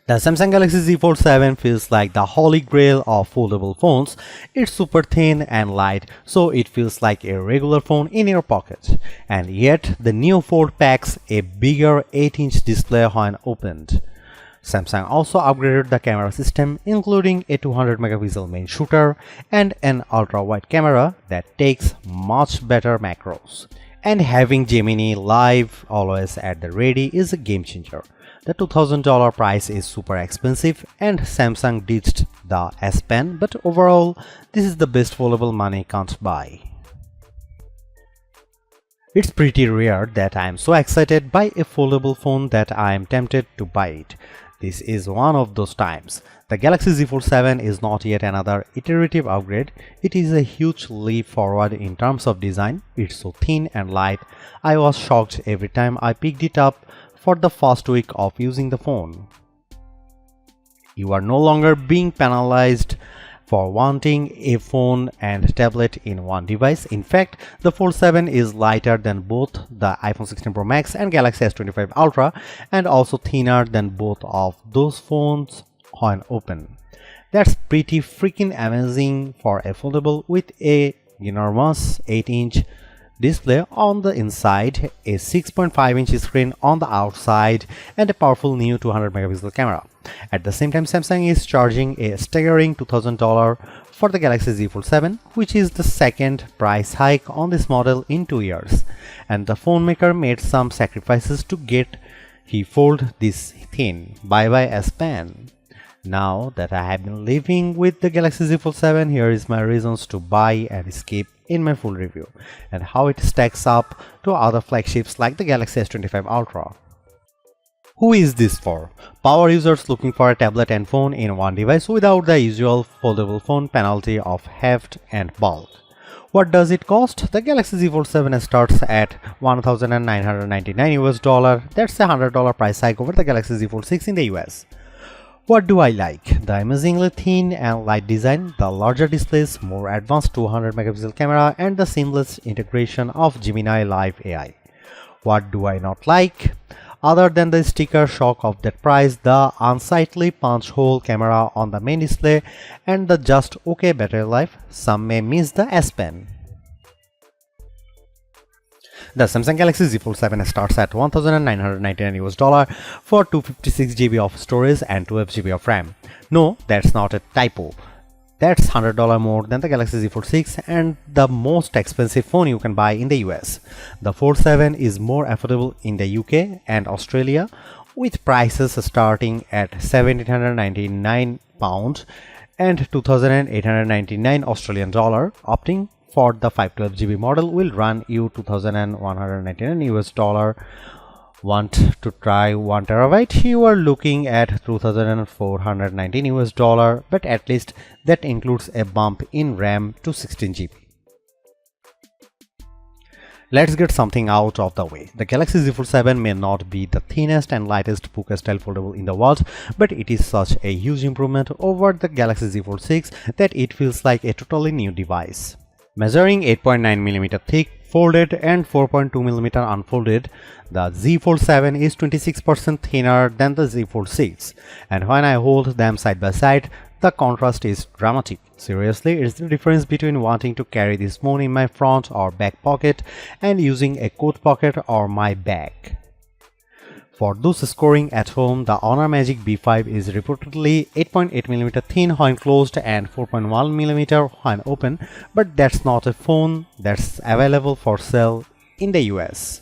The Samsung Galaxy Z Fold 7 feels like the holy grail of foldable phones. It's super thin and light, so it feels like a regular phone in your pocket. And yet, the new Fold packs a bigger 8-inch display when opened. Samsung also upgraded the camera system, including a 200 megapixel main shooter and an ultra-wide camera that takes much better macros. And having Gemini Live always at the ready is a game changer. The $2000 price is super expensive and Samsung ditched the S Pen, but overall, this is the best foldable money can't buy. It's pretty rare that I am so excited by a foldable phone that I am tempted to buy it. This is one of those times. The Galaxy Z Fold 7 is not yet another iterative upgrade. It is a huge leap forward in terms of design. It's so thin and light. I was shocked every time I picked it up for the first week of using the phone. You are no longer being penalized for wanting a phone and tablet in one device. In fact, the Fold 7 is lighter than both the iPhone 16 Pro Max and Galaxy S25 Ultra and also thinner than both of those phones when open. That's pretty freaking amazing for a foldable with a enormous 8-inch display on the inside, a 6.5-inch screen on the outside, and a powerful new 200 megapixel camera. At the same time, Samsung is charging a staggering $2000 for the Galaxy Z Fold 7, which is the second price hike on this model in 2 years. And the phone maker made some sacrifices to get he fold this thin. Bye bye S Pen. Now that I have been living with the Galaxy Z Fold 7, here is my reasons to buy and skip in my full review, and how it stacks up to other flagships like the Galaxy S25 Ultra. Who is this for? Power users looking for a tablet and phone in one device without the usual foldable phone penalty of heft and bulk. What does it cost? The Galaxy Z Fold 7 starts at $1,999 US. That's a $100 price hike over the Galaxy Z Fold 6 in the US. What do I like? The amazingly thin and light design, the larger displays, more advanced 200 megapixel camera, and the seamless integration of Gemini Live AI. What do I not like? Other than the sticker shock of that price, the unsightly punch hole camera on the main display, and the just okay battery life, some may miss the S Pen. The Samsung Galaxy Z Fold 7 starts at $1,999 US for 256 GB of storage and 12 GB of RAM. No, that's not a typo. That's $100 more than the Galaxy Z Fold 6 and the most expensive phone you can buy in the US. The Fold 7 is more affordable in the UK and Australia, with prices starting at £1,799 and $2,899 Australian dollar. Opting for the 512 GB model will run you $2,199 US. Want to try 1 terabyte? You are looking at $2,419 US, but at least that includes a bump in RAM to 16 GB. Let's get something out of the way. The Galaxy Z Fold 7 may not be the thinnest and lightest puka-style foldable in the world, but it is such a huge improvement over the Galaxy Z Fold 6 that it feels like a totally new device. Measuring 8.9mm thick, folded and 4.2mm unfolded, the Z Fold 7 is 26% thinner than the Z Fold 6, and when I hold them side by side, the contrast is dramatic. Seriously, it's the difference between wanting to carry this phone in my front or back pocket and using a coat pocket or my bag. For those scoring at home, the Honor Magic B5 is reportedly 8.8mm thin when closed and 4.1mm when open, but that's not a phone that's available for sale in the US.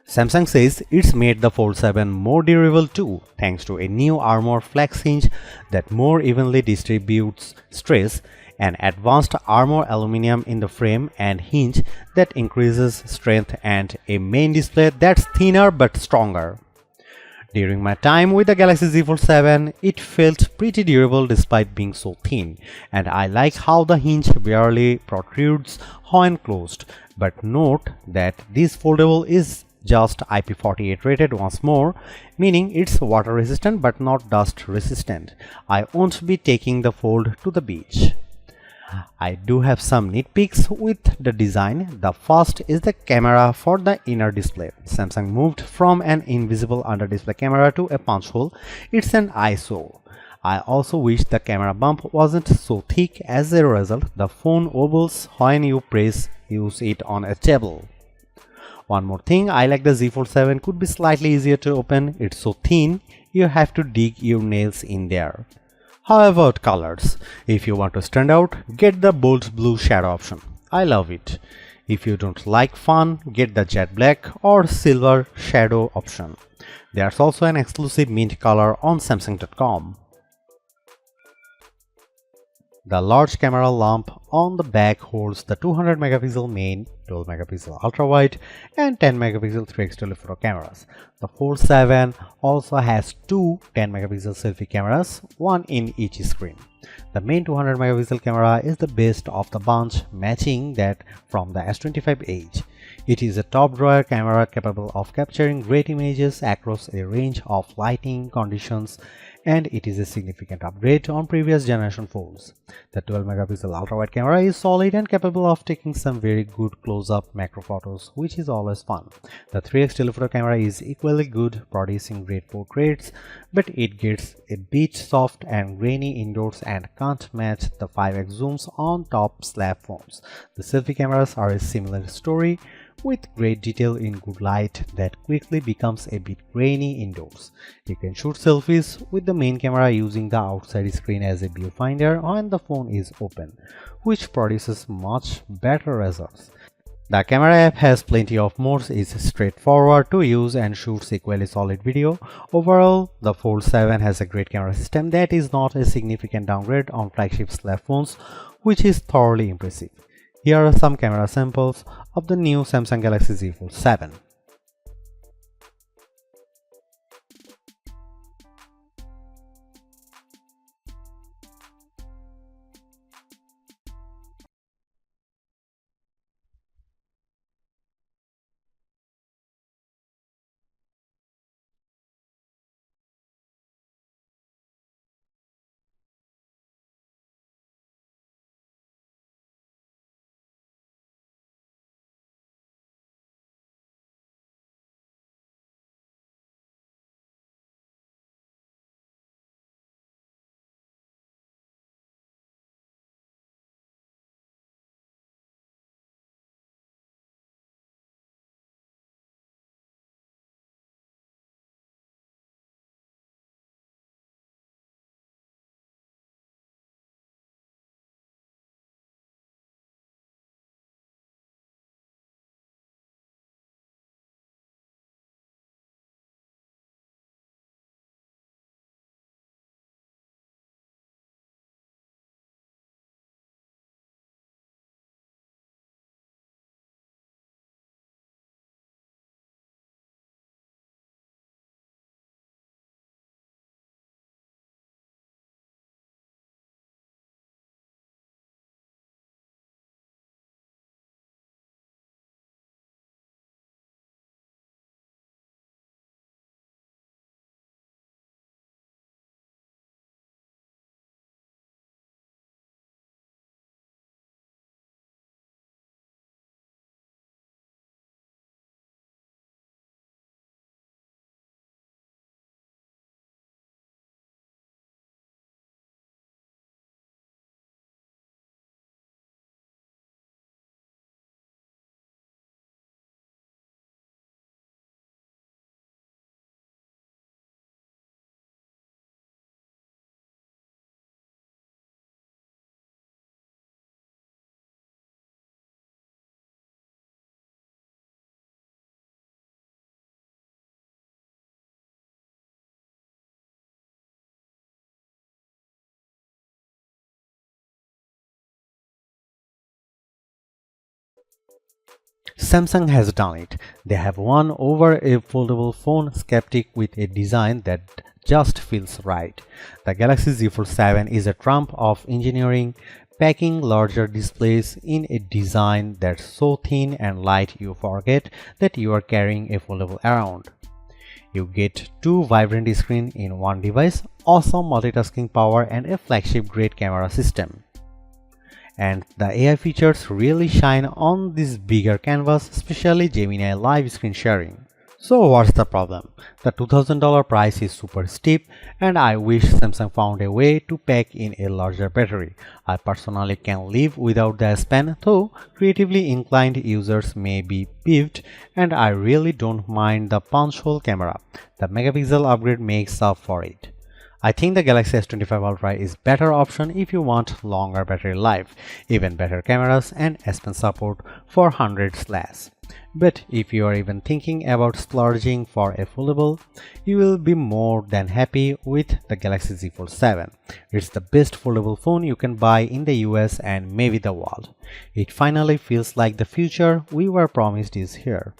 Samsung says it's made the Fold 7 more durable too, thanks to a new Armor flex hinge that more evenly distributes stress, an advanced Armor aluminum in the frame and hinge that increases strength, and a main display that's thinner but stronger. During my time with the Galaxy Z Fold 7, it felt pretty durable despite being so thin, and I like how the hinge barely protrudes when closed. But note that this foldable is just IP48 rated once more, meaning it's water resistant but not dust resistant. I won't be taking the Fold to the beach. I do have some nitpicks with the design. The first is the camera for the inner display. Samsung moved from an invisible under display camera to a punch hole. It's an eyesore. I also wish the camera bump wasn't so thick. As a result, the phone wobbles when you use it on a table. One more thing, I like the Z Fold 7 could be slightly easier to open. It's so thin, you have to dig your nails in there. How about colors? If you want to stand out, get the bold blue shadow option. I love it. If you don't like fun, get the jet black or silver shadow option. There's also an exclusive mint color on Samsung.com. The large camera lamp on the back holds the 200 megapixel main, 12 megapixel ultra wide and 10 megapixel 3x telephoto cameras. The Fold 7 also has two 10 megapixel selfie cameras, one in each screen. The main 200 megapixel camera is the best of the bunch, matching that from the S25 Edge. It is a top drawer camera capable of capturing great images across a range of lighting conditions, and it is a significant upgrade on previous generation phones. The 12 megapixel ultra wide camera is solid and capable of taking some very good close-up macro photos, which is always fun. The 3x telephoto camera is equally good, producing great portraits, but it gets a bit soft and grainy indoors and can't match the 5x zooms on top slab phones. The selfie cameras are a similar story, with great detail in good light that quickly becomes a bit grainy indoors. You can shoot selfies with the main camera using the outside screen as a viewfinder when the phone is open, which produces much better results. The camera app has plenty of modes, is straightforward to use and shoots equally solid video. Overall, the Fold 7 has a great camera system that is not a significant downgrade on flagship slab phones, which is thoroughly impressive. Here are some camera samples of the new Samsung Galaxy Z Fold 7. Samsung has done it. They have won over a foldable phone skeptic with a design that just feels right. The Galaxy Z Fold 7 is a trump of engineering, packing larger displays in a design that's so thin and light you forget that you are carrying a foldable around. You get two vibrant screens in one device, awesome multitasking power and a flagship grade camera system. and the AI features really shine on this bigger canvas, especially Gemini live screen sharing. So what's the problem? The $2000 price is super steep and I wish Samsung found a way to pack in a larger battery. I personally can live without the S Pen, though creatively inclined users may be peeved, and I really don't mind the punch hole camera. The megapixel upgrade makes up for it. I think the Galaxy S25 Ultra is better option if you want longer battery life, even better cameras and S Pen support for hundreds less. But if you are even thinking about splurging for a foldable, you will be more than happy with the Galaxy Z Fold 7. It's the best foldable phone you can buy in the US and maybe the world. It finally feels like the future we were promised is here.